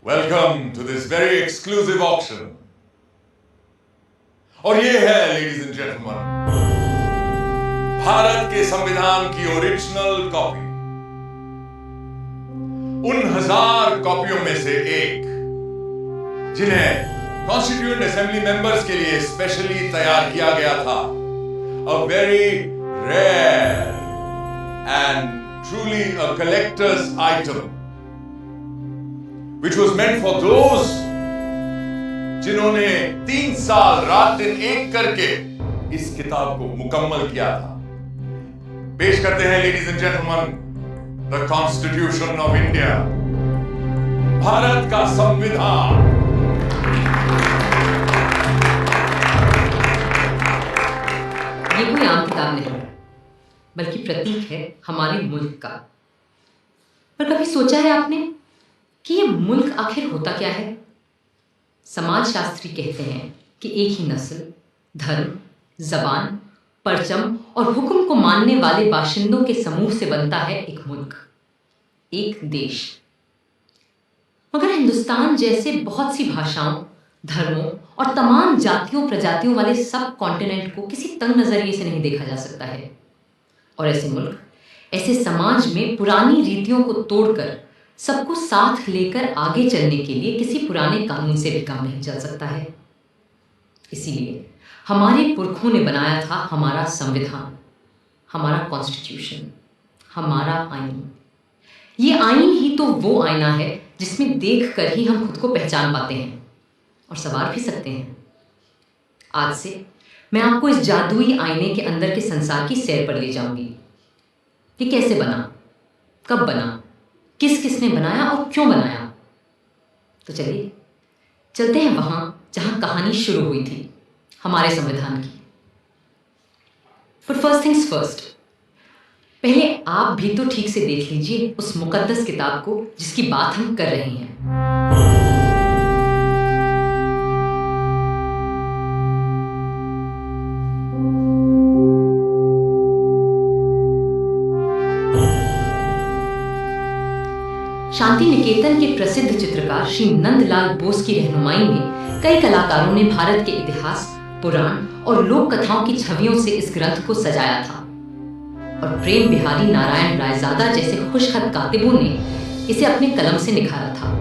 Welcome to this very exclusive auction. और ये है, ladies and gentlemen, भारत के संविधान की ओरिजिनल कॉपी। उन 1000 कॉपियों में से एक जिन्हें कॉन्स्टिट्यूएंट असेंबली मेंबर्स के लिए स्पेशली तैयार किया गया था। A very rare and truly a collector's item, which was meant for those जिन्होंने 3 साल रात दिन एक करके इस किताब को मुकम्मल किया था। पेश करते हैं, ladies and gentleman, the constitution of India, Bharat का संविधान। ये कोई आम किताब नहीं, बल्कि प्रतीक है हमारे मुल्क का। पर कभी सोचा है आपने कि ये मुल्क आखिर होता क्या है? समाजशास्त्री कहते हैं कि एक ही नस्ल, धर्म, जबान, परचम और हुक्म को मानने वाले बाशिंदों के समूह से बनता है एक मुल्क, एक देश। मगर हिंदुस्तान जैसे बहुत सी भाषाओं, धर्मों और तमाम जातियों प्रजातियों वाले सब कॉन्टिनेंट को किसी तंग नजरिए से नहीं देखा जा सकता है। और ऐसे मुल्क, ऐसे समाज में पुरानी रीतियों को तोड़कर सबको साथ लेकर आगे चलने के लिए किसी पुराने कानून से भी काम नहीं चल सकता है। इसीलिए हमारे पुरखों ने बनाया था हमारा संविधान, हमारा कॉन्स्टिट्यूशन, हमारा आईन। ये आईन ही तो वो आईना है जिसमें देखकर ही हम खुद को पहचान पाते हैं और संवार भी सकते हैं। आज से मैं आपको इस जादुई आईने के अंदर के संसार की सैर पर ले जाऊंगी। ये कैसे बना, कब बना, किस किसने बनाया और क्यों बनाया? तो चलिए चलते हैं वहां जहां कहानी शुरू हुई थी हमारे संविधान की। पर फर्स्ट थिंग्स फर्स्ट, पहले आप भी तो ठीक से देख लीजिए उस मुकद्दस किताब को जिसकी बात हम कर रहे हैं। शांति निकेतन के प्रसिद्ध चित्रकार श्री नंदलाल बोस की रहनुमाई में कई कलाकारों ने भारत के इतिहास, पुराण और लोक कथाओं की छवियों से इस ग्रंथ को सजाया था। और प्रेम बिहारी नारायण रायजादा जैसे खुशखत कातिबों ने इसे अपने कलम से निखारा था।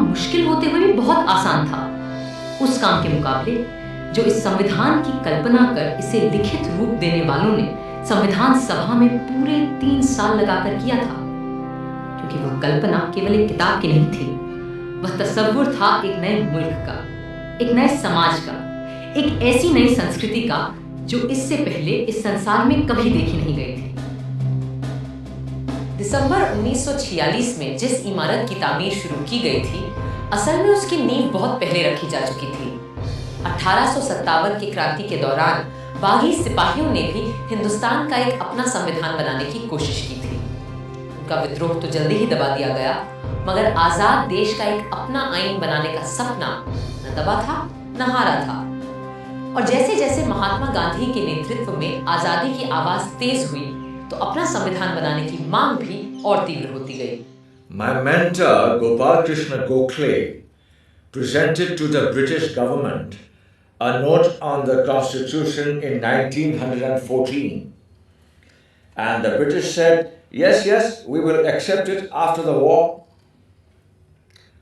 मुश्किल होते हुए भी बहुत आसान था उस काम के मुकाबले जो इस संविधान की कल्पना कर इसे लिखित रूप देने वालों ने संविधान सभा में पूरे 3 साल लगाकर किया था। क्योंकि वह कल्पना केवल एक किताब की नहीं थी, वह तसव्वुर था एक नए मुल्क का, एक नए समाज का, एक ऐसी नई संस्कृति का जो इससे पहले इस संसार में कभी देखी नहीं गई थी। दिसंबर 1946 में जिस इमारत की तामीर शुरू की गई थी, असल में उसकी नींव बहुत पहले रखी जा चुकी थी। 1857 की क्रांति के दौरान बागी सिपाहियों ने भी हिंदुस्तान का एक अपना संविधान बनाने की कोशिश की थी। उनका विद्रोह तो जल्दी ही दबा दिया गया, मगर आजाद देश का एक अपना आईन बनाने का सपना न दबा था न हारा था। और जैसे जैसे महात्मा गांधी के नेतृत्व में आजादी की आवाज तेज हुई, तो अपना संविधान बनाने की मांग भी और तीव्र होती गई। My mentor Gopal Krishna Gokhale presented to the British government a note on the Constitution in 1914, and the British said, yes, we will accept it after the war.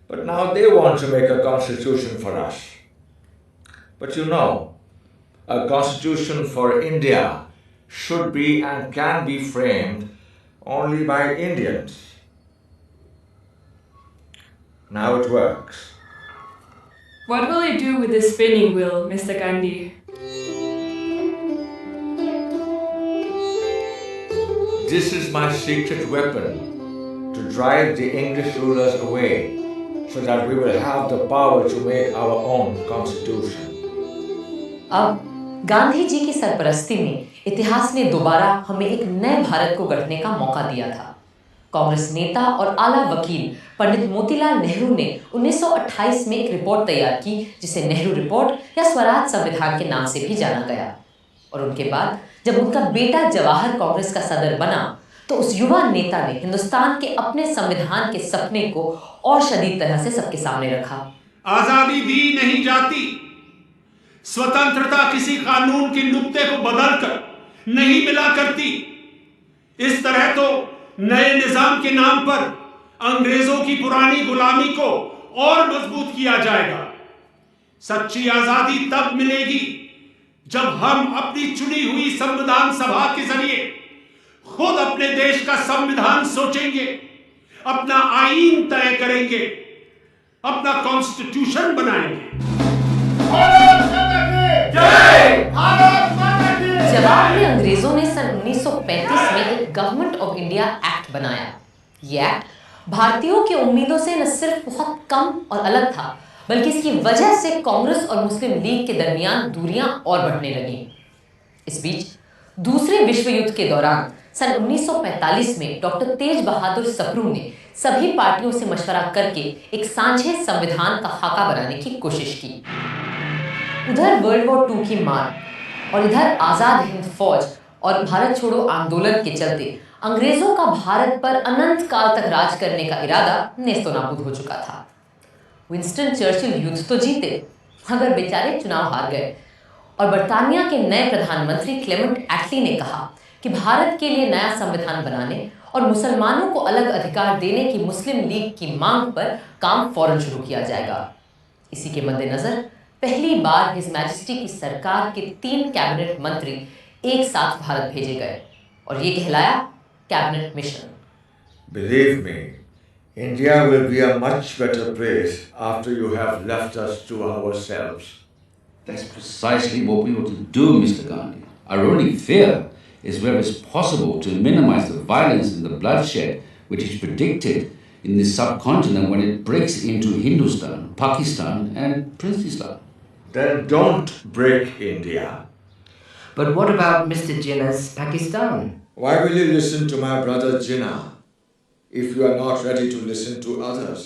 But now they want to make a constitution for us. But you know, a constitution for India should be and can be framed only by Indians. Now it works. What will you do with this spinning wheel, Mr. Gandhi? This is my secret weapon to drive the English rulers away so that we will have the power to make our own constitution. अब गांधी जी की सरपरस्ती में इतिहास ने दोबारा हमें एक नए भारत को गढ़ने का मौका दिया था। कांग्रेस नेता और आला वकील पंडित मोतीलाल नेहरू ने 1928 में एक रिपोर्ट तैयार की जिसे नेहरू रिपोर्ट या स्वराज संविधान के नाम से भी जाना गया। और उनके बाद जब उनका बेटा जवाहर कांग्रेस का सदर बना तो उस युवा नेता ने हिंदुस्तान के अपने संविधान के सपने को और शदीद तरह से सबके सामने रखा। आजादी दी नहीं जाती, स्वतंत्रता किसी कानून के नुक्ते को बदलकर नहीं मिला करती। इस तरह तो नए निजाम के नाम पर अंग्रेजों की पुरानी गुलामी को और मजबूत किया जाएगा। सच्ची आजादी तब मिलेगी जब हम अपनी चुनी हुई संविधान सभा के जरिए खुद अपने देश का संविधान सोचेंगे, अपना आईन तय करेंगे, अपना कॉन्स्टिट्यूशन बनाएंगे। जवाब में अंग्रेजों ने सन 1935 में एक गवर्नमेंट ऑफ इंडिया एक्ट बनाया। यह एक्ट भारतीयों की उम्मीदों से न सिर्फ बहुत कम और अलग था, बल्कि इसकी वजह से कांग्रेस और मुस्लिम लीग के दरमियान दूरियां और बढ़ने लगीं। इस बीच दूसरे विश्व युद्ध के दौरान सन 1945 में डॉक्टर तेज बहादुर सप्रू ने सभी पार्टियों से मशवरा करके एक साझे संविधान का खाका बनाने की कोशिश की। उधर वर्ल्ड वॉर 2 की मार और इधर आजाद हिंद फौज और भारत छोड़ो आंदोलन के चलते अंग्रेजों का भारत पर अनंत काल तक राज करने का इरादा नेस्तनाबूद हो चुका था। विंस्टन चर्चिल युद्ध तो जीते, मगर बेचारे चुनाव हार गए और बर्तानिया के नए प्रधानमंत्री क्लेमेंट एटली ने कहा कि भारत के लिए नया संविधान बनाने और मुसलमानों को अलग अधिकार देने की मुस्लिम लीग की मांग पर काम फौरन शुरू किया जाएगा। इसी के मद्देनजर पहली बार हिज मैजेस्टी की सरकार के 3 कैबिनेट मंत्री एक साथ भारत भेजे गए और ये कहलाया cabinet mission. Believe me, India will be a much better place after you have left us to ourselves. That's precisely what we ought to do, Mr. Gandhi. Our only fear is where it's possible to minimize the violence and the bloodshed which is predicted in this subcontinent when it breaks into Hindustan, Pakistan and Prince Islam. Then don't break India. But what about Mr. Jinnah's Pakistan? Why will you listen to my brother Jinnah if you are not ready to listen to others?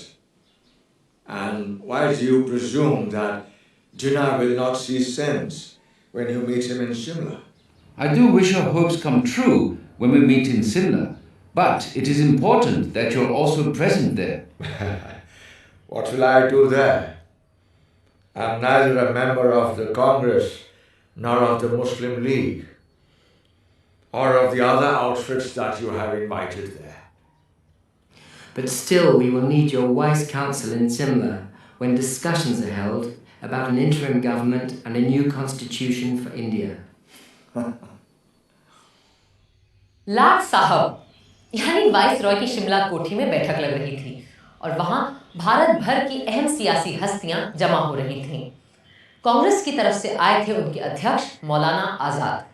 And why do you presume that Jinnah will not see sense when you meet him in Shimla? I do wish your hopes come true when we meet in Simla, but it is important that you're also present there. What will I do there? I'm neither a member of the Congress nor of the Muslim League or of the other outfits that you have invited there. But still, we will need your wise counsel in Simla when discussions are held about an interim government and a new constitution for India. लाट साहब यानी vice Roy की शिमला कोठी में बैठक लग रही थी और वहां भारत भर की अहम सियासी हस्तियां जमा हो रही थीं। कांग्रेस की तरफ से आए थे उनके अध्यक्ष मौलाना आजाद,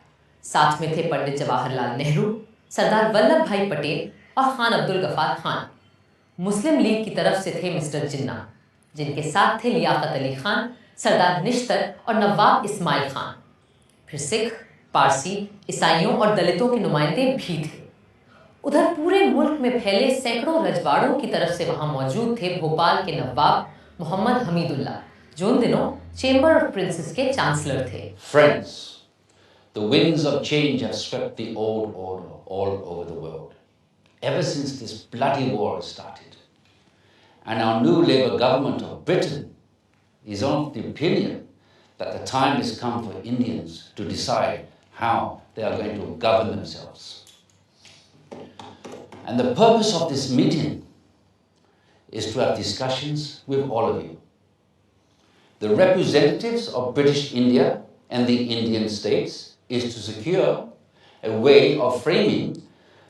साथ में थे पंडित जवाहरलाल नेहरू, सरदार वल्लभ भाई पटेल और खान अब्दुल गफार खान। मुस्लिम लीग की तरफ से थे मिस्टर जिन्ना, जिनके साथ थे लियाकत अली खान, सरदार निश्तर और नवाब इस्माइल खान। फिर सिख, पारसी, ईसाइयों और दलितों के नुमाइंदे भी थे। उधर पूरे मुल्क में फैले सैकड़ों रजवाड़ों की तरफ से वहां मौजूद थे भोपाल के नवाब मोहम्मद हमीदुल्लाह, जो उन दिनों चेंबर ऑफ प्रिंसेस के चांसलर थे। Friends, the winds of change have swept the old order all over the world, ever since this bloody war started. And our new Labour government of Britain is of the opinion that the time has come for Indians to decide how they are going to govern themselves. And the purpose of this meeting is to have discussions with all of you. The representatives of British India and the Indian states is to secure a way of framing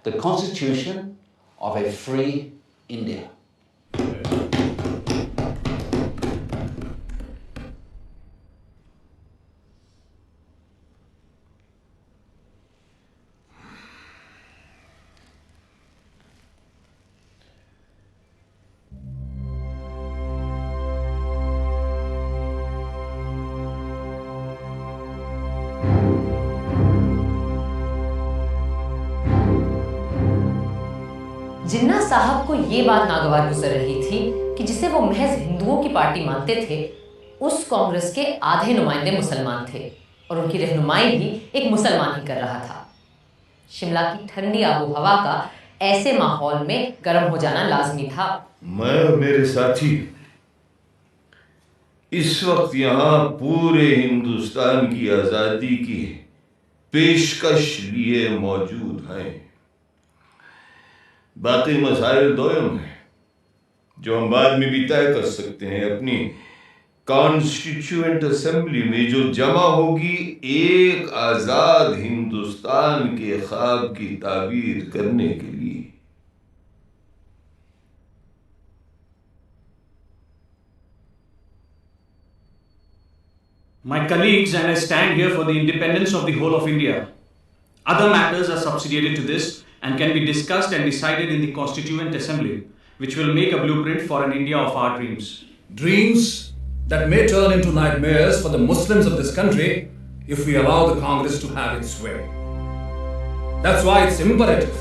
the constitution of a free India. जिन्ना साहब को ये बात नागवार गुजर रही थी कि जिसे वो महज हिंदुओं की पार्टी मानते थे, उस कांग्रेस के आधे नुमाइंदे मुसलमान थे और उनकी रहनुमाई भी एक मुसलमान ही कर रहा था। शिमला की ठंडी आबो हवा का ऐसे माहौल में गर्म हो जाना लाजमी था। मैं और मेरे साथी इस वक्त यहाँ पूरे हिंदुस्तान की आजादी की पेशकश लिए मौजूद हैं। बातें मसाइल दोयम है जो हम बाद में भी तय कर सकते हैं। अपनी कॉन्स्टिट्यूएंट असेंबली में जो जमा होगी एक आजाद हिंदुस्तान के ख्वाब की ताबीर करने के लिए। My colleagues and I stand here for the independence of the whole of India. Other matters are subsidiary to this and can be discussed and decided in the Constituent Assembly, which will make a blueprint for an India of our dreams. Dreams that may turn into nightmares for the Muslims of this country if we allow the Congress to have its way. That's why it's imperative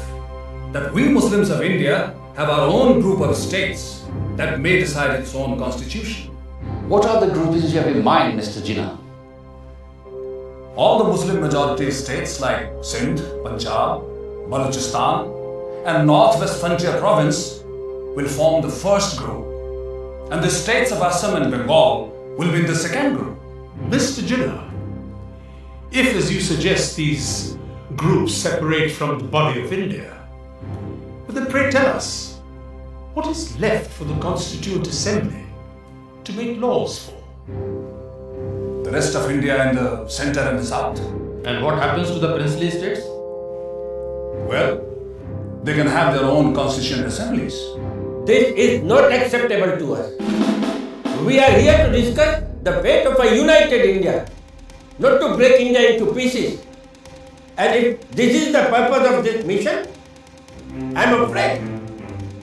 that we Muslims of India have our own group of states that may decide its own constitution. What are the groupings you have in mind, Mr. Jinnah? All the Muslim majority states like Sindh, Punjab, Balochistan and Northwest Frontier Province will form the first group, and the states of Assam and Bengal will be in the second group. Mr. Jinnah, if as you suggest these groups separate from the body of India, then pray tell us, what is left for the Constituent Assembly to make laws for? The rest of India in the center and the south. And what happens to the princely states? Well, they can have their own constituent assemblies. This is not acceptable to us. We are here to discuss the fate of a united India, not to break India into pieces. And if this is the purpose of this mission, I am afraid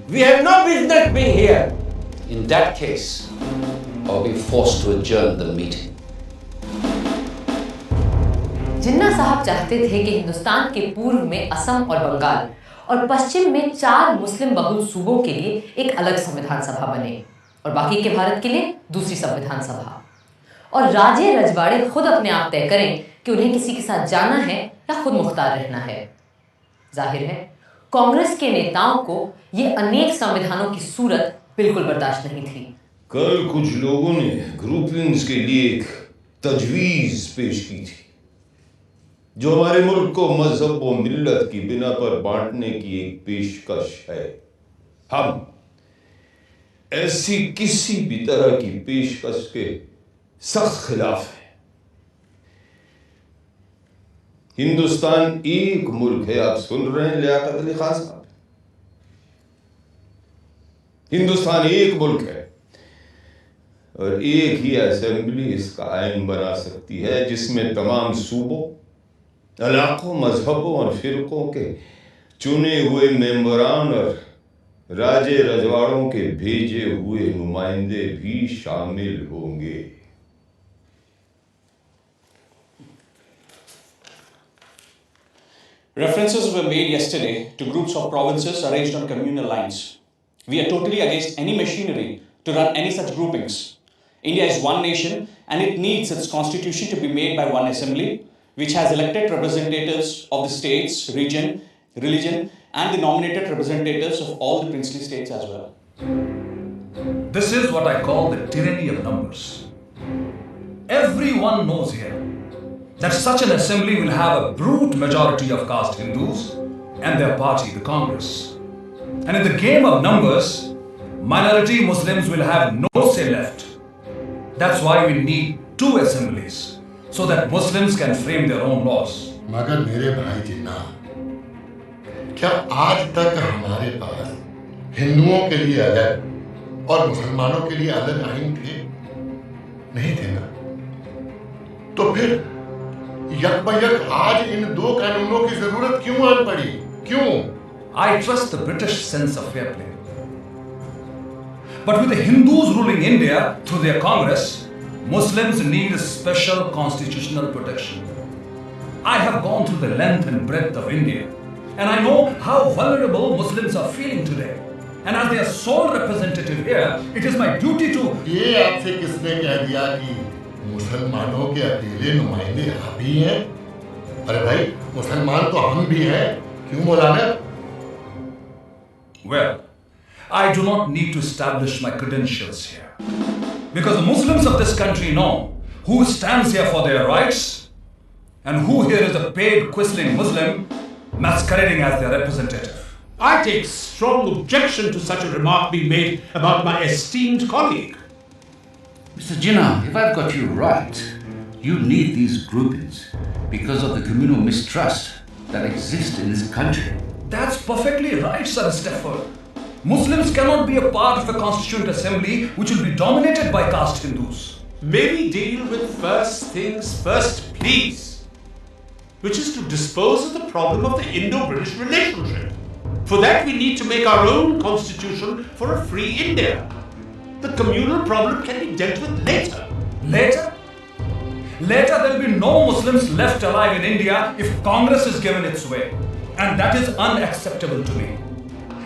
we have no business being here. In that case, I'll be forced to adjourn the meeting. जिन्ना साहब चाहते थे कि हिंदुस्तान के पूर्व में असम और बंगाल और पश्चिम में 4 मुस्लिम बहुल सूबों के लिए एक अलग संविधान सभा बने और बाकी के भारत के लिए दूसरी संविधान सभा, और राजे रजवाड़े खुद अपने आप तय करें कि उन्हें किसी के साथ जाना है या खुद मुख्तार रहना है। जाहिर है कांग्रेस के नेताओं को ये अनेक संविधानों की सूरत बिल्कुल बर्दाश्त नहीं थी। कल कुछ लोगों ने ग्रुपिंग्स के लिए एक तजवीज पेश की थी जो हमारे मुल्क को मजहब व मिल्लत की बिना पर बांटने की एक पेशकश है। हम ऐसी किसी भी तरह की पेशकश के सख्त खिलाफ हैं। हिंदुस्तान एक मुल्क है, आप सुन रहे हैं लियाकत अली खान साहब, हिंदुस्तान एक मुल्क है और एक ही असेंबली इसका आइन बना सकती है जिसमें तमाम सूबों, इलाकों, मजहबों और फिरकों के चुने हुए मेंबरान और राजे रजवाड़ों के भेजे हुए नुमाइंदे भी शामिल होंगे। References were made yesterday to groups of provinces arranged on communal lines. We are totally against any machinery to run any such groupings. India is one nation and it needs its constitution to be made by one assembly, which has elected representatives of the states, region, religion, and the nominated representatives of all the princely states as well. This is what I call the tyranny of numbers. Everyone knows here that such an assembly will have a brute majority of caste Hindus and their party, the Congress. And in the game of numbers, minority Muslims will have no say left. That's why we need 2 assemblies, so that Muslims can frame their own laws. मगर मेरे भाई जिन्ना, क्या आज तक हमारे पास हिंदुओं के लिए अलग और मुसलमानों के लिए अलग आइन थे? नहीं थे ना? तो फिर यकबयक आज इन 2 कानूनों की जरूरत क्यों आन पड़ी? क्यों? I trust the British sense of fair play. But with the Hindus ruling India through their Congress, Muslims need a special constitutional protection. I have gone through the length and breadth of India And I know how vulnerable Muslims are feeling today. And as their sole representative here, it is my duty to... ये आपसे किसने कह दिया कि मुसलमानों के अकेले नुमाइंदे आप ही हैं? अरे भाई, मुसलमान तो हम भी हैं, क्यों मौलाना? Well, I do not need to establish my credentials here. Because the Muslims of this country know who stands here for their rights and who here is a paid quisling Muslim masquerading as their representative. I take strong objection to such a remark being made about my esteemed colleague. Mr. Jinnah, if I've got you right, you need these groupings because of the communal mistrust that exists in this country. That's perfectly right, Sir Stafford. Muslims cannot be a part of a constituent assembly which will be dominated by caste Hindus. May we deal with first things first, please, which is to dispose of the problem of the Indo-British relationship. For that, we need to make our own constitution for a free India. The communal problem can be dealt with later. Later? Later, there will be no Muslims left alive in India if Congress is given its way. And that is unacceptable to me.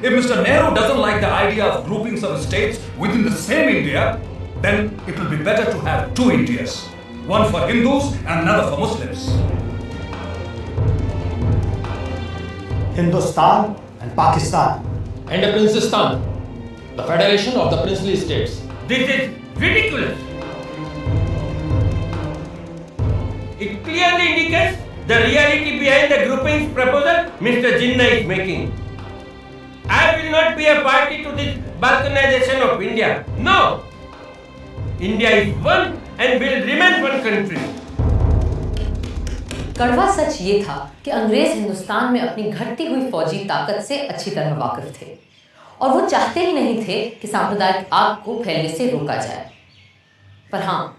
If Mr. Nehru doesn't like the idea of groupings of states within the same India, then it will be better to have two Indias. One for Hindus and another for Muslims. Hindustan and Pakistan. And a Princestan, the federation of the princely states. This is ridiculous. It clearly indicates the reality behind the groupings proposal Mr. Jinnah is making. I will not be a party to this balkanization of India. No! India is one and will remain one country. कड़वा सच ये था कि अंग्रेज हिंदुस्तान में अपनी घटती हुई फौजी ताकत से अच्छी तरह वाकिफ थे और वो चाहते ही नहीं थे कि सांप्रदायिक आग को फैलने से रोका जाए। पर हाँ,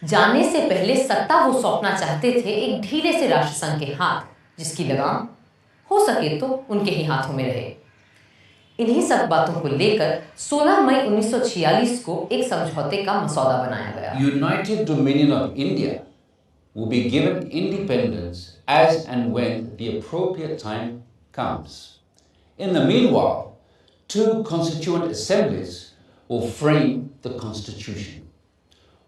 जाने से पहले सत्ता वो सौंपना चाहते थे एक ढीले से राष्ट्रसंघ के हाथ, जिसकी लगाम हो सके तो उनके ही हाथों में रहे। इन्हीं सब बातों को लेकर 16 मई 1946 को एक समझौते का मसौदा बनाया गया। United Dominion of India will be given independence as and when the appropriate time comes. In the meanwhile, two constituent assemblies will frame the constitution.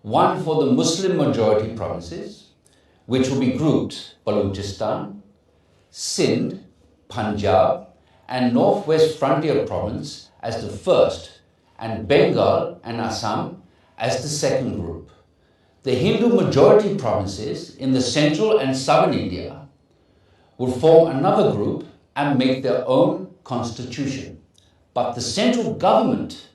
One for the Muslim majority provinces, which will be grouped Balochistan, Sindh, Punjab, and Northwest Frontier Province as the first, and Bengal and Assam as the second group. The Hindu majority provinces in the central and southern India will form another group and make their own constitution. But the central government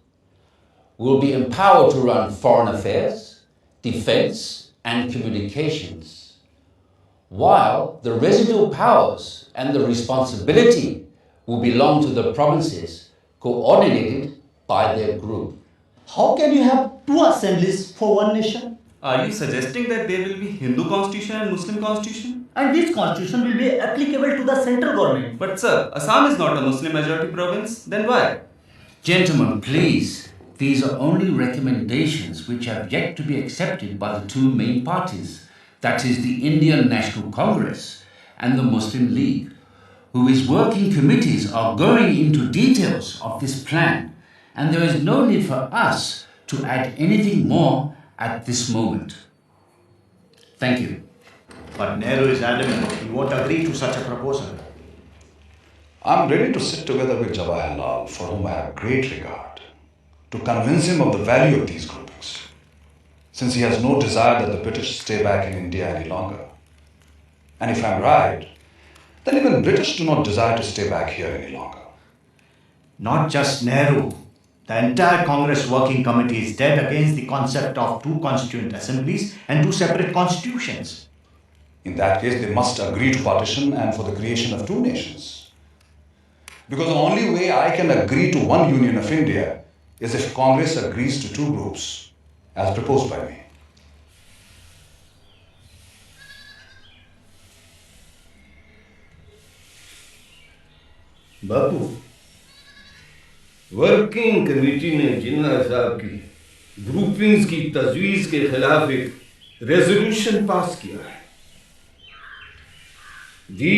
will be empowered to run foreign affairs, defense, and communications, while the residual powers and the responsibility will belong to the provinces coordinated by their group. How can you have two assemblies for one nation? Are you suggesting that there will be Hindu constitution and Muslim constitution? And which constitution will be applicable to the central government? But sir, Assam is not a Muslim majority province, then why? Gentlemen, please, these are only recommendations which have yet to be accepted by the two main parties, that is the Indian National Congress and the Muslim League, whose working committees are going into details of this plan, and there is no need for us to add anything more at this moment. Thank you. But Nehru is adamant he won't agree to such a proposal. I'm ready to sit together with Jawaharlal, for whom I have great regard, to convince him of the value of these groupings, since he has no desire that the British stay back in India any longer. And if I'm right, then even British do not desire to stay back here any longer. Not just Nehru. The entire Congress Working Committee is dead against the concept of two constituent assemblies and two separate constitutions. In that case, they must agree to partition and for the creation of two nations. Because the only way I can agree to one union of India is if Congress agrees to two groups, as proposed by me. Bapu, working committee ने जिन्ना साहब की groupings की तजवीज़ के खिलाफ एक resolution pass किया है। दी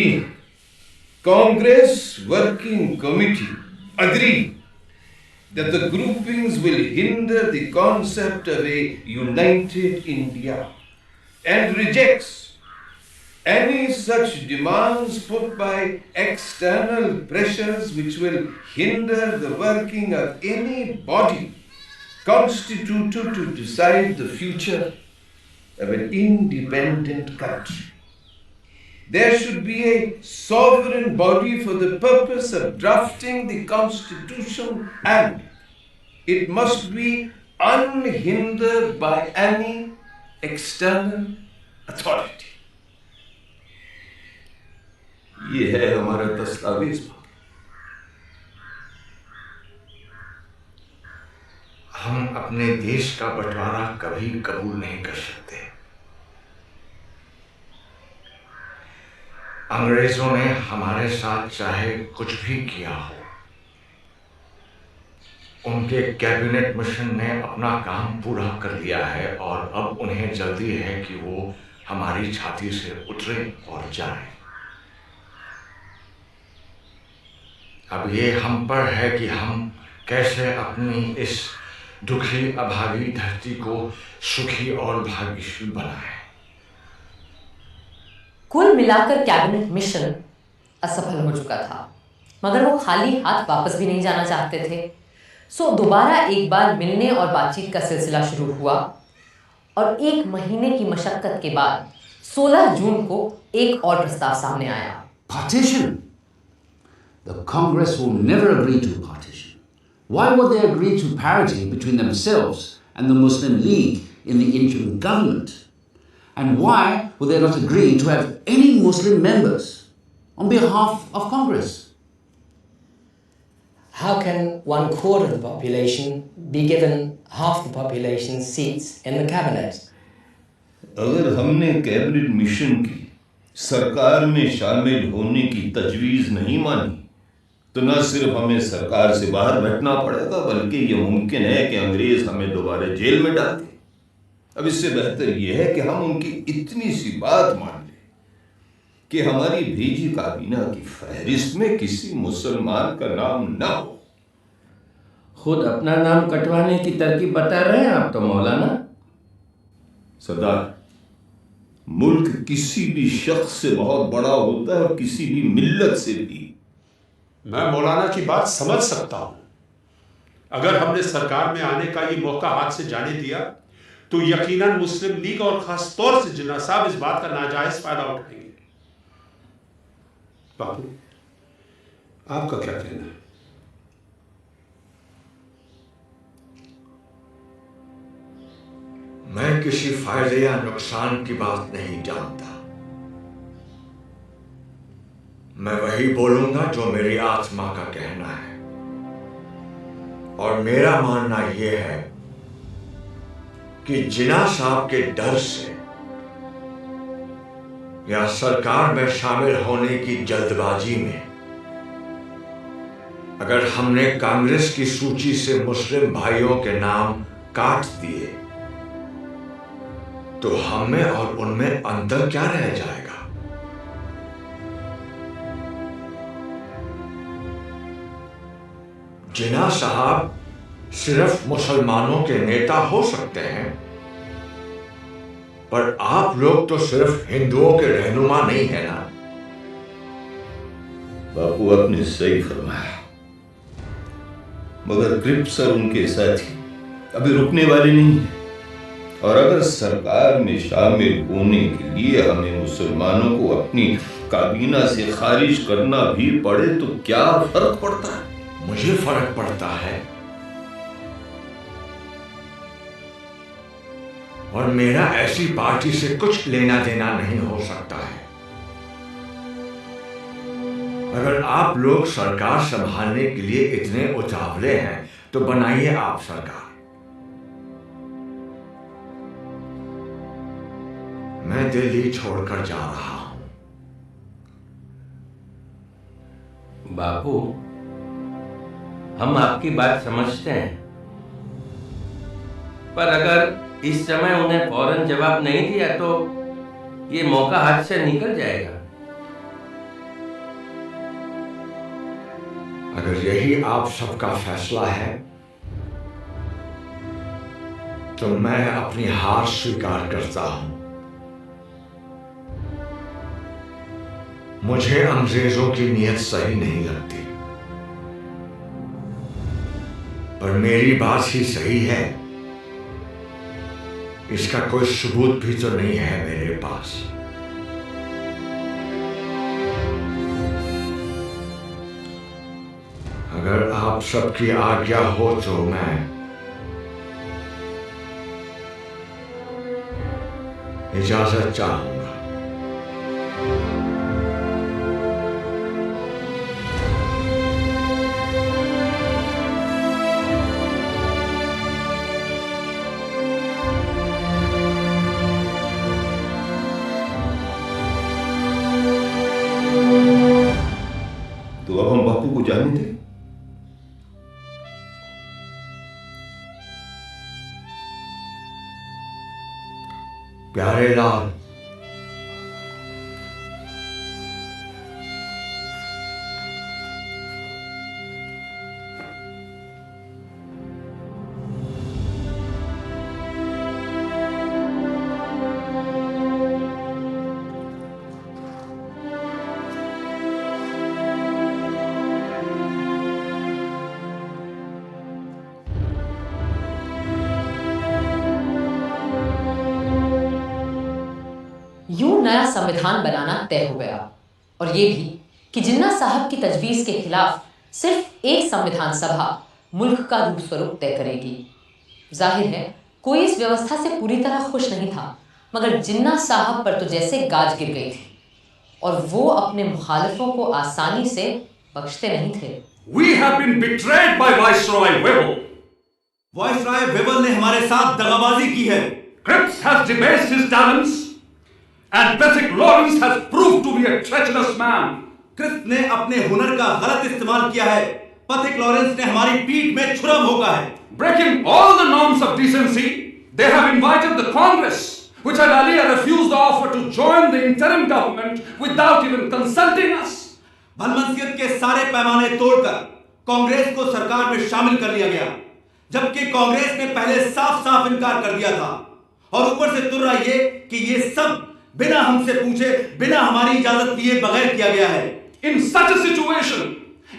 Congress Working Committee agreed that the groupings will hinder the concept of a united India and rejects any such demands put by external pressures which will hinder the working of any body constituted to decide the future of an independent country. There should be a sovereign body for the purpose of drafting the constitution, and it must be unhindered by any external authority. ये है हमारा दस्तावेज। हम अपने देश का बंटवारा कभी कबूल नहीं कर सकते। अंग्रेजों ने हमारे साथ चाहे कुछ भी किया हो, उनके कैबिनेट मिशन ने अपना काम पूरा कर लिया है और अब उन्हें जल्दी है कि वो हमारी छाती से उतरे और जाए। अब ये हम पर है कि हम कैसे अपनी इस दुखी अभागी धरती को सुखी और भाग्यशील बनाएं। कुल मिलाकर कैबिनेट मिशन असफल हो चुका था, मगर वो खाली हाथ वापस भी नहीं जाना चाहते थे। सो दोबारा एक बार मिलने और बातचीत का सिलसिला शुरू हुआ और 1 महीने की मशक्कत के बाद 16 जून को एक और प्रस्ताव सामने आया। Partition? The Congress will never agree to partition. Why would they agree to parity between themselves and the Muslim League in the interim government? And why would they not agree to have any Muslim members on behalf of Congress? How can 1/4 of the population be given half the population's seats in the cabinet? अगर हमने cabinet mission की सरकार में शामिल होने की तजवीज़ नहीं मानी तो न सिर्फ हमें सरकार से बाहर बैठना पड़ेगा, बल्कि ये मुमकिन है कि अंग्रेज हमें दोबारा जेल में डाल दें। अब इससे बेहतर यह है कि हम उनकी इतनी सी बात मान लें कि हमारी भेजी काबीना की फहरिस्त में किसी मुसलमान का नाम ना हो। खुद अपना नाम कटवाने की तरकीब बता रहे हैं आप तो मौलाना। सरदार, मुल्क किसी भी शख्स से बहुत बड़ा होता है और किसी भी मिल्लत से भी। मैं मौलाना की बात समझ सकता हूं। अगर हमने सरकार में आने का ये मौका हाथ से जाने दिया तो यकीनन मुस्लिम लीग और खास तौर से जिन्ना साहब इस बात का नाजायज फायदा उठाएंगे। बापू, आपका क्या कहना है? मैं किसी फायदे या नुकसान की बात नहीं जानता। मैं वही बोलूंगा जो मेरी आत्मा का कहना है, और मेरा मानना यह है कि जिन्ना साहब के डर से या सरकार में शामिल होने की जल्दबाजी में अगर हमने कांग्रेस की सूची से मुस्लिम भाइयों के नाम काट दिए तो हमें और उनमें अंतर क्या रह जाएगा? जिन्ना साहब सिर्फ मुसलमानों के नेता हो सकते हैं, पर आप लोग तो सिर्फ हिंदुओं के रहनुमा नहीं है ना। बापू, आपने सही फरमाया, मगर क्रिप्स और उनके साथी अभी रुकने वाले नहीं हैं, और अगर सरकार में शामिल होने के लिए हमें मुसलमानों को अपनी काबीना से खारिज करना भी पड़े तो क्या फर्क पड़ता है? मुझे फर्क पड़ता है, और मेरा ऐसी पार्टी से कुछ लेना देना नहीं हो सकता है। अगर आप लोग सरकार संभालने के लिए इतने उतावले हैं तो बनाइए आप सरकार। मैं दिल्ली छोड़कर जा रहा हूं। बापू, हम आपकी बात समझते हैं, पर अगर इस समय उन्हें फौरन जवाब नहीं दिया तो ये मौका हाथ से निकल जाएगा। अगर यही आप सबका फैसला है तो मैं अपनी हार स्वीकार करता हूं। मुझे अंग्रेजों की नीयत सही नहीं लगती, पर मेरी बात ही सही है, इसका कोई सबूत भी तो नहीं है मेरे पास। अगर आप सबकी आज्ञा हो तो मैं इजाजत चाहूंगा। तो अब हम बापू को जाने दें। प्यारे लाल, यूं नया संविधान बनाना तय हो गया, और ये भी कि जिन्ना साहब की तजवीज़ के खिलाफ सिर्फ एक संविधान सभा मुल्क का रूप स्वरूप तय करेगी। जाहिर है कोई इस व्यवस्था से पूरी तरह खुश नहीं था, मगर जिन्ना साहब पर तो जैसे गाज गिर गई थी, और वो अपने मुखालिफों को आसानी से बख्शते नहीं थे। We have been betrayed by Viceroy Webber. Viceroy Wavell ने हमारे साथ दगाबाजी की है। Cripps has debased his talents, and Pethick Lawrence has proved to be a treacherous man. Cripps ने अपने हुनर का गलत इस्तेमाल किया है। पेथिक लॉरेंस ने हमारी पीठ में छुरा भोंका है। Breaking all the norms of decency, they have invited the Congress, which had earlier refused the offer to join the interim government without even consulting us. भलमनसियत के सारे पैमाने तोड़कर कांग्रेस को सरकार में शामिल कर लिया गया, जबकि कांग्रेस ने पहले साफ साफ इनकार कर दिया था, और ऊपर से तुर्रा ये कि ये सब बिना हमसे पूछे, बिना हमारी इजाजत लिए बगैर किया गया है। In such a situation,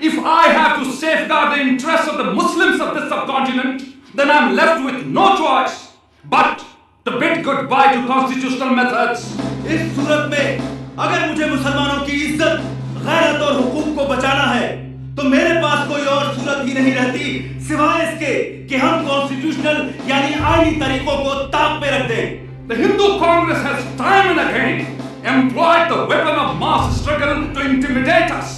if I have to safeguard the interests of the Muslims of this subcontinent, then I'm left with no choice but to bid goodbye to constitutional methods. इस सूरत में अगर मुझे मुसलमानों की इज्जत, गैरत और हुकूक को बचाना है, तो मेरे पास कोई और सूरत ही नहीं रहती सिवाय इसके कि हम कॉन्स्टिट्यूशनल यानी आईनी तरीकों को ताक पे रख दें। The Hindu Congress has time and again employed the weapon of mass struggle to intimidate us,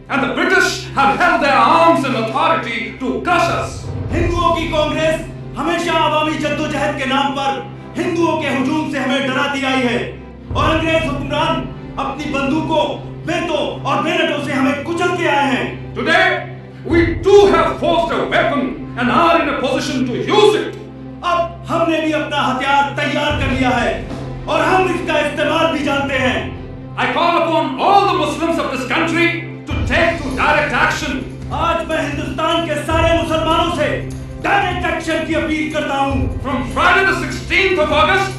and the British have held their arms in authority to crush us. हिंदुओं की कांग्रेस हमेशा अवामी जद्दोजहद के नाम पर हिंदुओं के हुजूम से हमें डराती आई है, और अंग्रेज हुक्मरान अपनी बंदूकों, बेतों और बेनटों से हमें कुचल के आए हैं। Today, we too have forged a weapon and are in a position to use it. अब हमने भी अपना हथियार तैयार कर लिया है, और हम इसका इस्तेमाल भी जानते हैं। I call upon all the Muslims of this country to take to direct action. आज मैं हिंदुस्तान के सारे मुसलमानों से डायरेक्ट एक्शन की अपील करता हूँ। From Friday the 16th of August,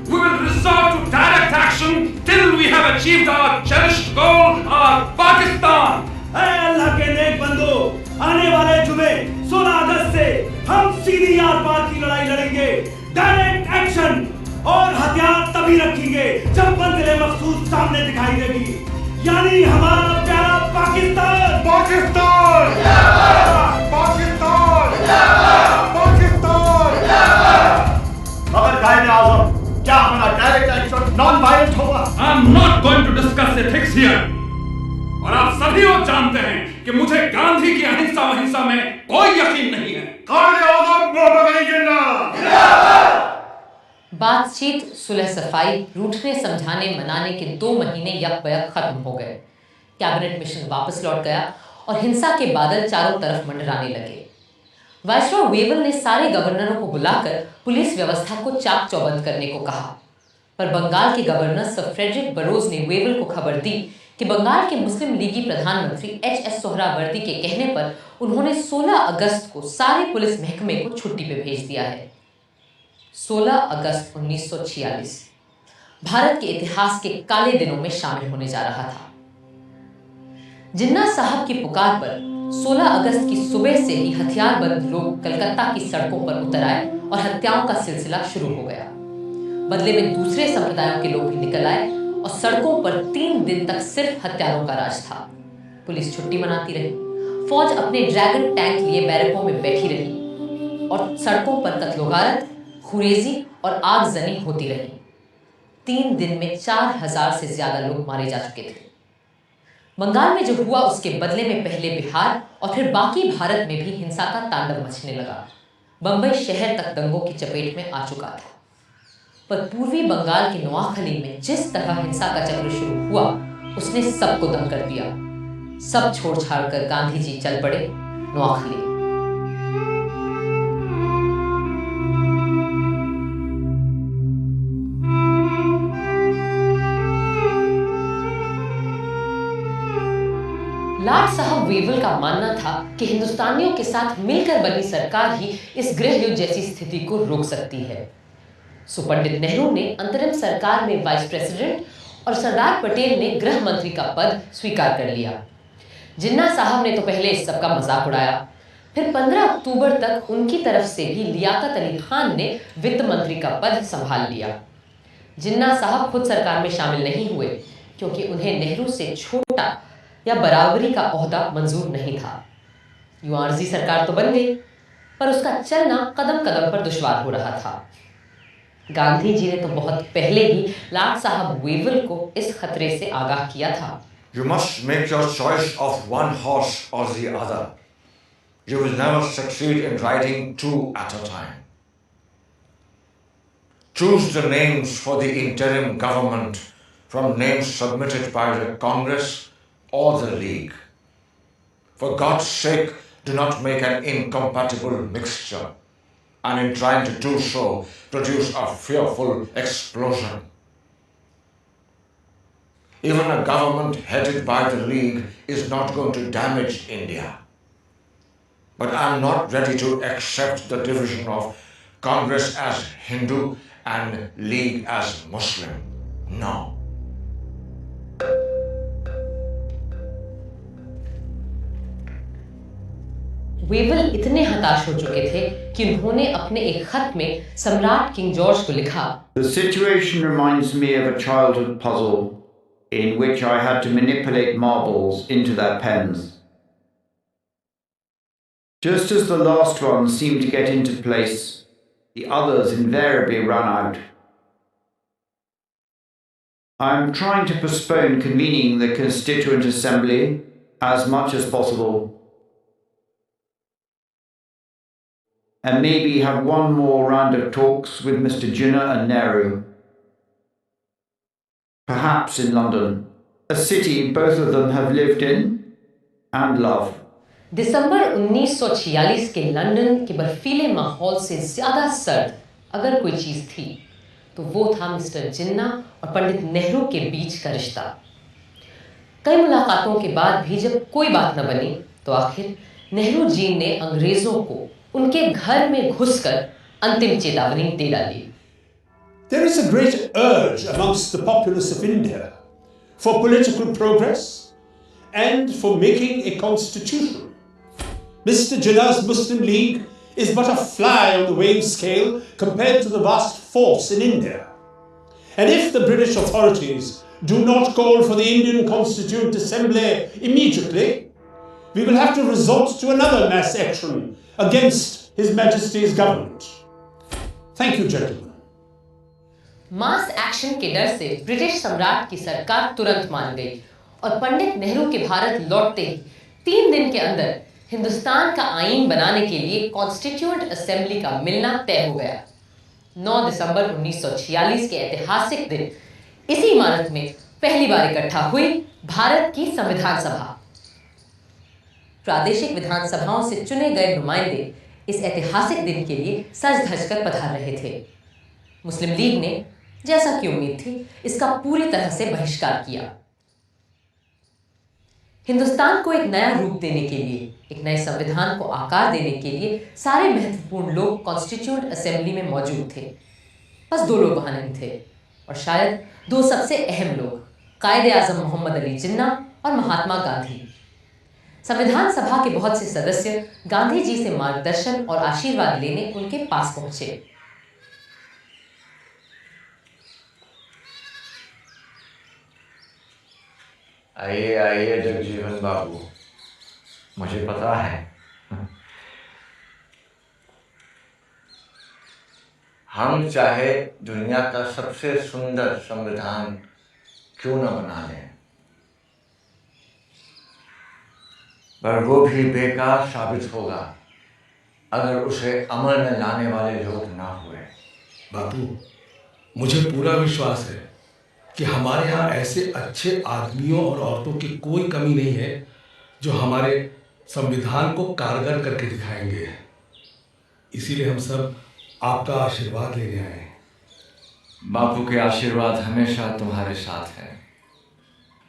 we will resort to direct action till we have achieved our cherished goal, our Pakistan. ऐ अल्लाह के नेक बंदो, आने वाले जुमे 16 अगस्त से हम सीधी आर पार की लड़ाई लड़ेंगे। डायरेक्ट एक्शन और हथियार तभी रखेंगे जब मंजिल मकसूद सामने दिखाई देगी, यानी हमारा प्यारा पाकिस्तान। पाकिस्तान पाकिस्तान पाकिस्तान। मगर कायदे आज़म, क्या हमारा डायरेक्ट एक्शन नॉन वायलेंट होगा? I'm not going to discuss ethics here. और आप सभी लोग जानते हैं कि मुझे गांधी की अहिंसा वहिंसा में कोई यकीन नहीं है। बातचीत, सुलह सफाई, रूठने समझाने मनाने के 2 महीने यकबयक खत्म हो गए। कैबिनेट मिशन वापस लौट गया और हिंसा के बादल चारों तरफ मंडराने लगे। वाइसरॉय वेबल ने सारे गवर्नरों को बुलाकर पुलिस व्यवस्था को चाक चौबंद करने को कहा, पर बंगाल के गवर्नर सर फ्रेडरिक बरोज ने वेबल को खबर दी कि बंगाल के मुस्लिम लीगी प्रधानमंत्री एच.एस. सोहरावर्दी के कहने पर उन्होंने 16 अगस्त को सारे पुलिस महकमे को छुट्टी पे भेज दिया है। 16 अगस्त 1946 भारत के इतिहास के काले दिनों में शामिल होने जा रहा था। जिन्ना साहब की पुकार पर 16 अगस्त की सुबह से ही हथियारबंद लोग कलकत्ता की सड़कों पर उतर आए और हत्याओं का सिलसिला शुरू हो गया। बदले में दूसरे संप्रदायों के लोग भी निकल आए और सड़कों पर 3 दिन तक सिर्फ हत्यारों का राज था। पुलिस छुट्टी मनाती रही, फौज अपने ड्रैगन टैंक लिए बैरकों में बैठी रही और सड़कों पर कत्लोगारत, खुरेजी और आगजनी होती रही। 3 दिन में 4000 से ज्यादा लोग मारे जा चुके थे। बंगाल में जो हुआ उसके बदले में पहले बिहार और फिर बाकी भारत में भी हिंसा का तांडव मचने लगा। बंबई शहर तक दंगों की चपेट में आ चुका था। पर पूर्वी बंगाल के नोआखली में जिस तरह हिंसा का चक्र शुरू हुआ उसने सबको दंग कर दिया। सब छोड़ छाड़ कर गांधी जी चल पड़े नोआखली। लॉर्ड साहब वेवल का मानना था कि हिंदुस्तानियों के साथ मिलकर बनी सरकार ही इस गृह युद्ध जैसी स्थिति को रोक सकती है। सो पंडित नेहरू ने अंतरिम सरकार में वाइस प्रेसिडेंट और सरदार पटेल ने गृह मंत्री का पद स्वीकार कर लिया। जिन्ना साहब ने तो पहले इस सब का मजाक उड़ाया, फिर 15 अक्टूबर तक उनकी तरफ से भी लियाकत अली खान ने वित्त मंत्री का पद संभाल लिया। जिन्ना साहब खुद सरकार में शामिल नहीं हुए क्योंकि उन्हें नेहरू से छोटा या बराबरी का ओहदा मंजूर नहीं था। यूं आर्जी सरकार तो बन गई पर उसका चलना कदम कदम पर दुश्वार हो रहा था। गांधी जी ने तो बहुत पहले ही लॉर्ड साहब वेवल को इस खतरे से आगाह किया था। You must make your choice of one horse or the other. You will never succeed in riding 2 at a time. Choose the names for the interim government from names submitted by the Congress or the League. For God's sake, do not make an incompatible mixture, and in trying to do so, produce a fearful explosion. Even a government headed by the League is not going to damage India. But I am not ready to accept the division of Congress as Hindu and League as Muslim. No. Wavell इतने हताश हो चुके थे कि उन्होंने अपने एक खत में सम्राट किंग जॉर्ज को लिखा, The situation reminds me of a childhood puzzle in which I had to manipulate marbles into their pens. Just as the last one seemed to get into place, the others invariably ran out. I am trying to postpone convening the Constituent Assembly as much as possible, and maybe have one more round of talks with Mr. Jinnah and Nehru. Perhaps in London, a city both of them have lived in and loved. दिसंबर 1946 के London के बर्फीले माहौल से ज्यादा सर्द अगर कोई चीज थी तो वो था मिस्टर जिन्ना और पंडित नेहरू के बीच का रिश्ता। कई मुलाकातों के बाद भी जब कोई बात न बनी तो आखिर नेहरू जी ने अंग्रेजों को उनके घर में घुसकर अंतिम चेतावनी दे डाली। There is a great urge amongst the populace of India for political progress and for making a constitution. Mr. Jinnah's Muslim League is but a fly on the weighing scale compared to the vast force in India. And if the British authorities do not call for the Indian Constituent Assembly immediately, we will have to resort to another mass action against His Majesty's government. Thank you, gentlemen. Mass action के डर से British सम्राट की सरकार तुरंत मान गई और पंडित नेहरू के भारत लौटते ही 3 दिन के अंदर हिंदुस्तान का आईन बनाने के लिए कॉन्स्टिट्यूएंट असेंबली का मिलना तय हो गया। 9 दिसंबर 1946 के ऐतिहासिक दिन इसी इमारत में पहली बार इकट्ठा हुई भारत की संविधान सभा। प्रादेशिक विधानसभाओं से चुने गए नुमाइंदे इस ऐतिहासिक दिन के लिए सज धज कर पधार रहे थे। मुस्लिम लीग ने, जैसा कि उम्मीद थी, इसका पूरी तरह से बहिष्कार किया। हिंदुस्तान को एक नया रूप देने के लिए, एक नए संविधान को आकार देने के लिए सारे महत्वपूर्ण लोग कॉन्स्टिट्यूएंट असेंबली में मौजूद थे। बस 2 लोग वहां नहीं थे, और शायद 2 सबसे अहम लोग, कायदे आजम मोहम्मद अली जिन्ना और महात्मा गांधी। संविधान सभा के बहुत से सदस्य गांधी जी से मार्गदर्शन और आशीर्वाद लेने उनके पास पहुंचे। आइए आइए जगजीवन बाबू, मुझे पता है हम चाहे दुनिया का सबसे सुंदर संविधान क्यों न बना लें, पर वो भी बेकार साबित होगा अगर उसे अमल में लाने वाले लोग ना हुए। बापू, मुझे पूरा विश्वास है कि हमारे यहाँ ऐसे अच्छे आदमियों और औरतों की कोई कमी नहीं है जो हमारे संविधान को कारगर करके दिखाएंगे। इसीलिए हम सब आपका आशीर्वाद लेने आए हैं। बापू के आशीर्वाद हमेशा तुम्हारे साथ है,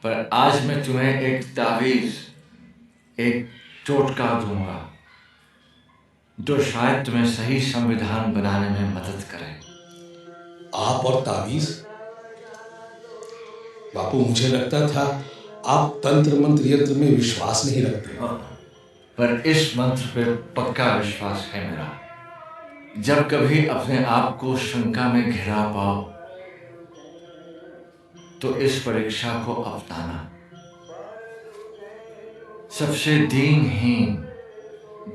पर आज मैं तुम्हें एक तावीज़, एक टोटका दूंगा जो शायद तुम्हें सही संविधान बनाने में मदद करे। आप और तावीज़? बापू, मुझे लगता था आप तंत्र मंत्र यंत्र में विश्वास नहीं रखते। पर इस मंत्र पे पक्का विश्वास है मेरा। जब कभी अपने आप को शंका में घिरा पाओ तो इस परीक्षा को अपनाना। सबसे दीनहीन,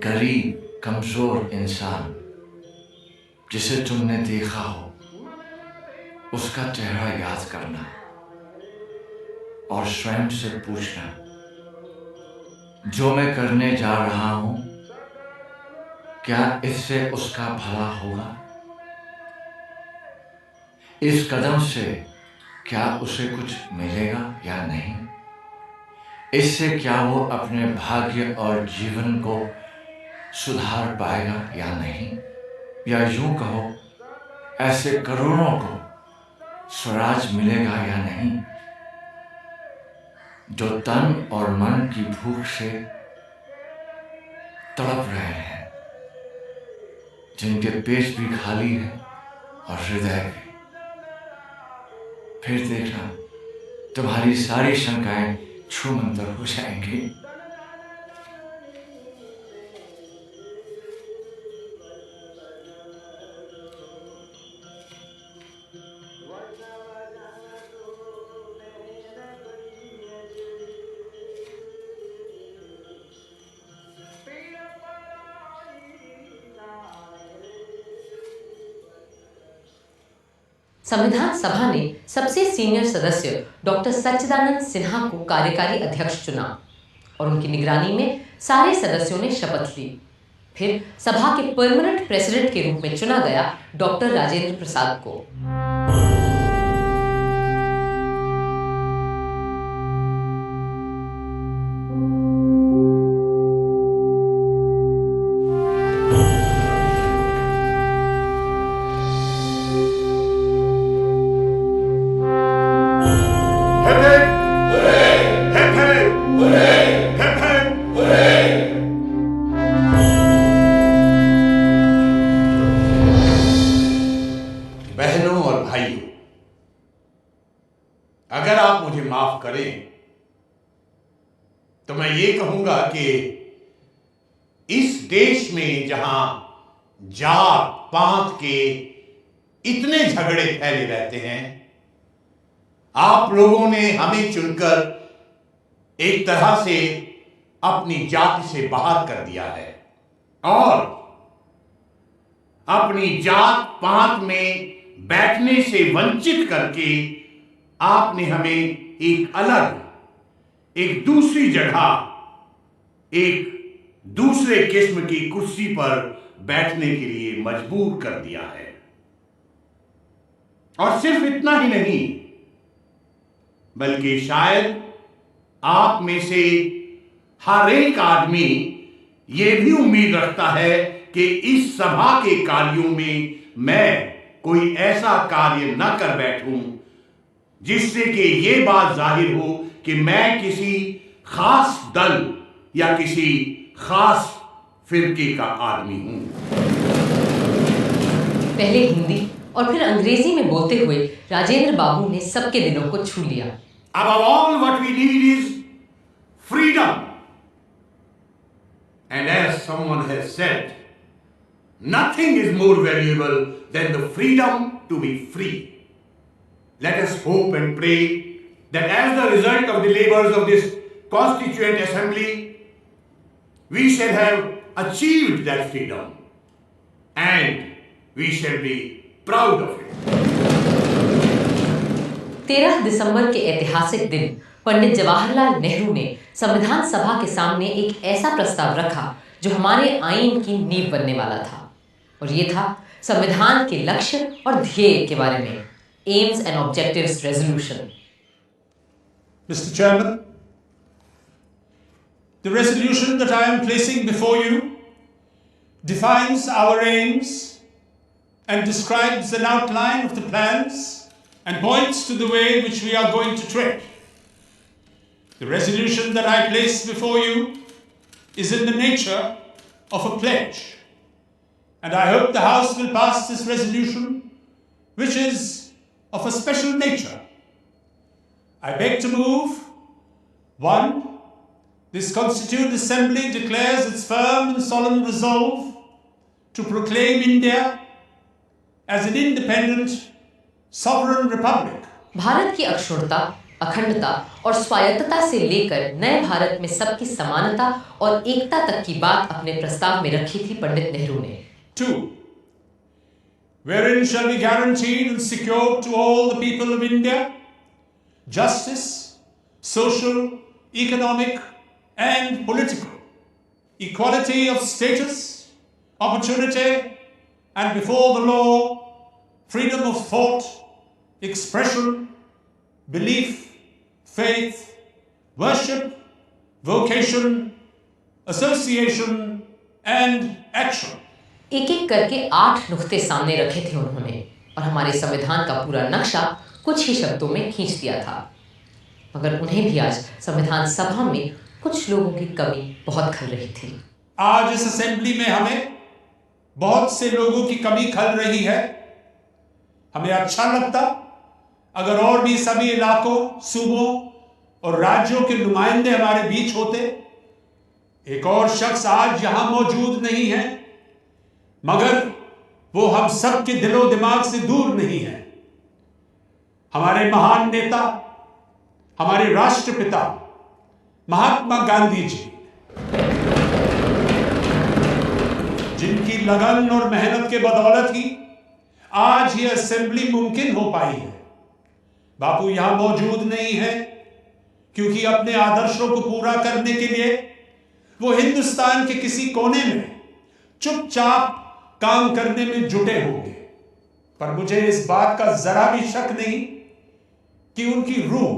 गरीब, कमजोर इंसान जिसे तुमने देखा हो उसका चेहरा याद करना और स्वयं से पूछना, जो मैं करने जा रहा हूं क्या इससे उसका भला होगा? इस कदम से क्या उसे कुछ मिलेगा या नहीं? इससे क्या वो अपने भाग्य और जीवन को सुधार पाएगा या नहीं? या यूं कहो, ऐसे करोड़ों को स्वराज मिलेगा या नहीं जो तन और मन की भूख से तड़प रहे हैं, जिनके पेट भी खाली है और हृदय भी। फिर देखना, तुम्हारी सारी शंकाएं छूमंतर हो जाएंगी। संविधान सभा ने सबसे सीनियर सदस्य डॉक्टर सच्चिदानंद सिन्हा को कार्यकारी अध्यक्ष चुना और उनकी निगरानी में सारे सदस्यों ने शपथ ली। फिर सभा के परमानेंट प्रेसिडेंट के रूप में चुना गया डॉक्टर राजेंद्र प्रसाद को। तो मैं ये कहूंगा कि इस देश में जहां जात पात के इतने झगड़े फैले रहते हैं, आप लोगों ने हमें चुनकर एक तरह से अपनी जाति से बाहर कर दिया है और अपनी जात पात में बैठने से वंचित करके आपने हमें एक अलग, एक दूसरी जगह, एक दूसरे किस्म की कुर्सी पर बैठने के लिए मजबूर कर दिया है। और सिर्फ इतना ही नहीं, बल्कि शायद आप में से हर एक आदमी यह भी उम्मीद रखता है कि इस सभा के कार्यों में मैं कोई ऐसा कार्य न कर बैठूं जिससे कि यह बात जाहिर हो कि मैं किसी खास दल या किसी खास फिरके का आदमी हूं। पहले हिंदी और फिर अंग्रेजी में बोलते हुए राजेंद्र बाबू ने सबके दिलों को छू लिया। Above all, what we need is freedom. And as someone has said, nothing is more valuable than the freedom to be free. Let us hope and pray that as the result of the labors of this Constituent Assembly, we shall have achieved that freedom and we shall be proud of it. 13 दिसंबर के ऐतिहासिक दिन पंडित जवाहरलाल नेहरू ने संविधान सभा के सामने एक ऐसा प्रस्ताव रखा जो हमारे आईन की नींव बनने वाला था, और ये था संविधान के लक्ष्य और ध्येय के बारे में, AIIMS and objectives resolution. Mr. Chairman, the resolution that I am placing before you defines our aims and describes an outline of the plans and points to the way which we are going to tread. The resolution that I place before you is in the nature of a pledge, and I hope the House will pass this resolution, which is of a special nature. I beg to move, 1. This Constituent Assembly declares its firm and solemn resolve to proclaim India as an independent, sovereign republic. Bharat की अक्षुण्णता, अखंडता और स्वायत्तता से लेकर नए भारत में सबकी समानता और एकता तक की बात अपने प्रस्ताव में रखी थी पंडित नेहरू ने। 2. Wherein shall be guaranteed and secured to all the people of India justice, social, economic and political, equality of status, opportunity and before the law, freedom of thought, expression, belief, faith, worship, vocation, association and action. एक एक करके 8 नुक्ते सामने रखे थे उन्होंने, और हमारे संविधान का पूरा नक्शा कुछ ही शब्दों में खींच दिया था। मगर उन्हें भी आज संविधान सभा में कुछ लोगों की कमी बहुत खल रही थी। आज इस असेंबली में हमें बहुत से लोगों की कमी खल रही है। हमें अच्छा लगता अगर और भी सभी इलाकों, सूबों और राज्यों के नुमाइंदे हमारे बीच होते। एक और शख्स आज यहां मौजूद नहीं है, मगर वो हम सब के दिलो दिमाग से दूर नहीं है। हमारे महान नेता, हमारे राष्ट्रपिता महात्मा गांधी जी, जिनकी लगन और मेहनत के बदौलत ही आज ये असेंबली मुमकिन हो पाई है। बापू यहां मौजूद नहीं है क्योंकि अपने आदर्शों को पूरा करने के लिए वो हिंदुस्तान के किसी कोने में चुपचाप काम करने में जुटे होंगे। पर मुझे इस बात का जरा भी शक नहीं कि उनकी रूह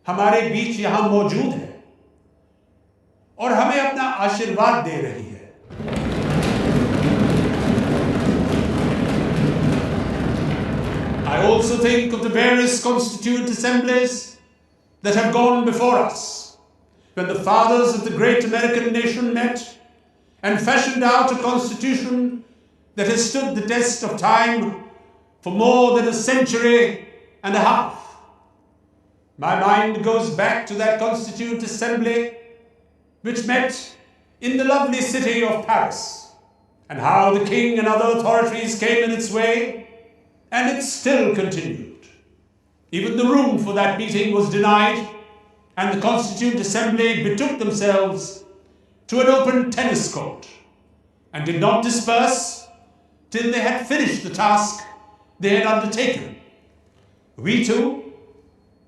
हमारे बीच यहां मौजूद है और हमें अपना आशीर्वाद दे रही है। I also think of the various constituent assemblies that have gone before us, when the fathers of the great American nation met and fashioned out a constitution that has stood the test of time for more than a century and a half. My mind goes back to that Constituent Assembly which met in the lovely city of Paris, and how the king and other authorities came in its way, and it still continued. Even the room for that meeting was denied, and the Constituent Assembly betook themselves to an open tennis court and did not disperse till they had finished the task they had undertaken. We too,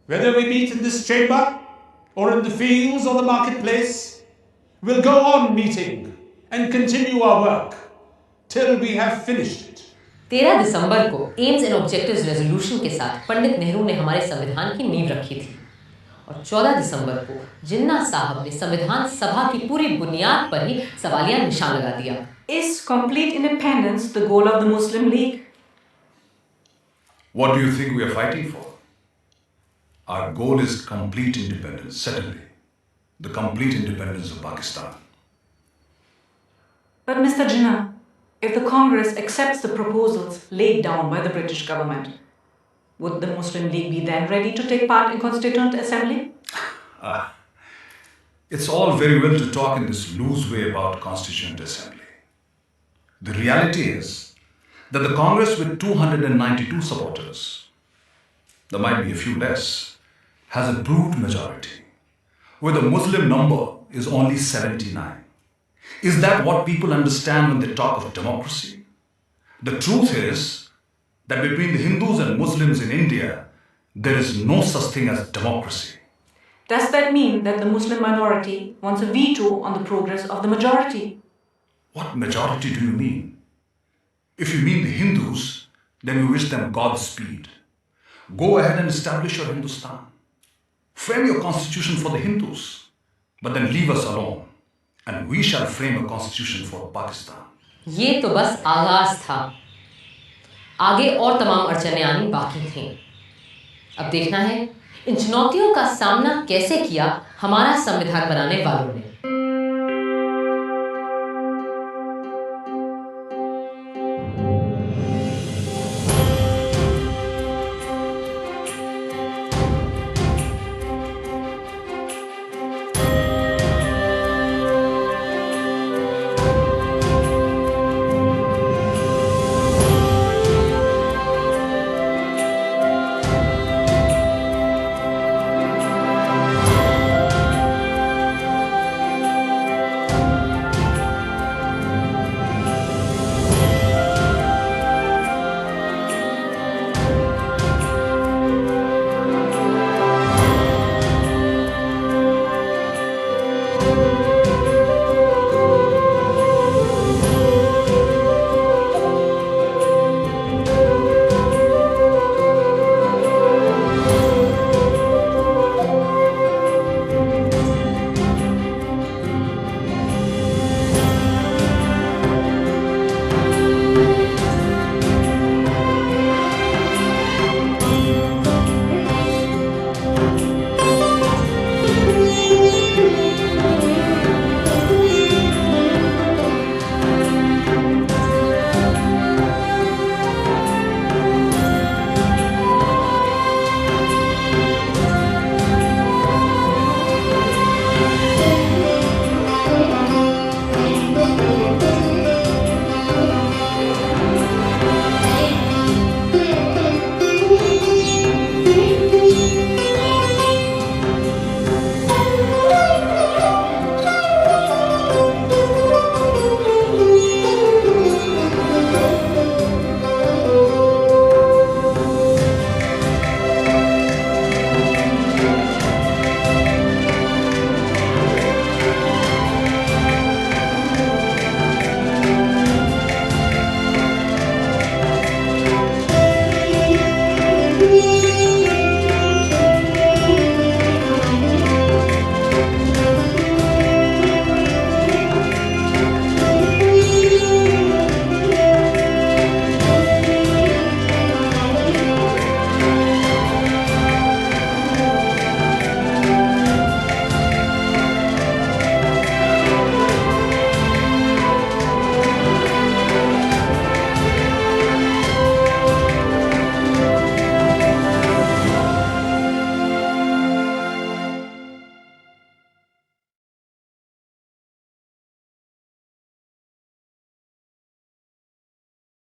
whether we meet in this chamber or in the fields or the marketplace, will go on meeting and continue our work till we have finished it. 13 दिसंबर को AIIMS and objectives resolution के साथ पंडित नेहरू ने हमारे संविधान की नींव रखी थी, और 14 दिसंबर को जिन्ना साहब ने संविधान सभा की पूरी बुनियाद पर ही सवालिया निशान लगा दिया। Is complete independence the goal of the Muslim League? What do you think we are fighting for? Our goal is complete independence, certainly. the complete independence of Pakistan. But Mr. Jinnah, if the Congress accepts the proposals laid down by the British government, would the Muslim League be then ready to take part in Constituent Assembly? It's all very well to talk in this loose way about Constituent Assembly. The reality is that the Congress with 292 supporters, there might be a few less, has a brute majority, where the Muslim number is only 79. Is that what people understand when they talk of democracy? The truth is that between the Hindus and Muslims in India, there is no such thing as democracy. Does that mean that the Muslim minority wants a veto on the progress of the majority? What majority do you mean? If you mean the Hindus, then we wish them Godspeed. Go ahead and establish your Hindustan. Frame your constitution for the Hindus, but then leave us alone, and we shall frame a constitution for Pakistan. ये तो बस आगाज था। आगे और तमाम अड़चनें आनी बाकी थीं। अब देखना है इन चुनौतियों का सामना कैसे किया हमारा संविधान बनाने वालों ने।